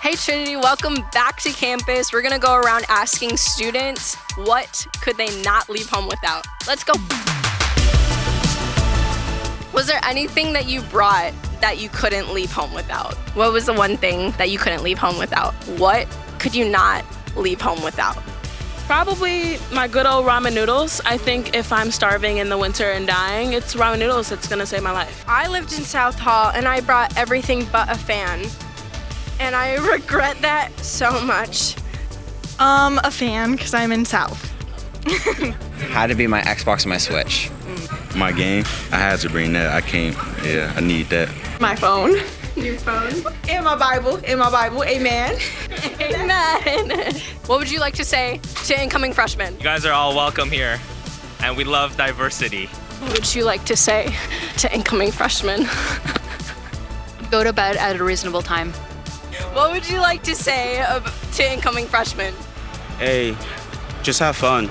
Hey Trinity, welcome back to campus. We're gonna go around asking students what could they not leave home without. Let's go. Was there anything that you brought that you couldn't leave home without? What was the one thing that you couldn't leave home without? What could you not leave home without? Probably my good old ramen noodles. I think if I'm starving in the winter and dying, it's ramen noodles that's gonna save my life. I lived in South Hall and I brought everything but a fan. And I regret that so much. A fan, because I'm in South. Had to be my Xbox and my Switch. My game, I had to bring that. I can't, I need that. My phone. Your phone? In my Bible, amen. Amen. What would you like to say to incoming freshmen? You guys are all welcome here, and we love diversity. What would you like to say to incoming freshmen? Go to bed at a reasonable time. What would you like to say to incoming freshmen? Hey, just have fun.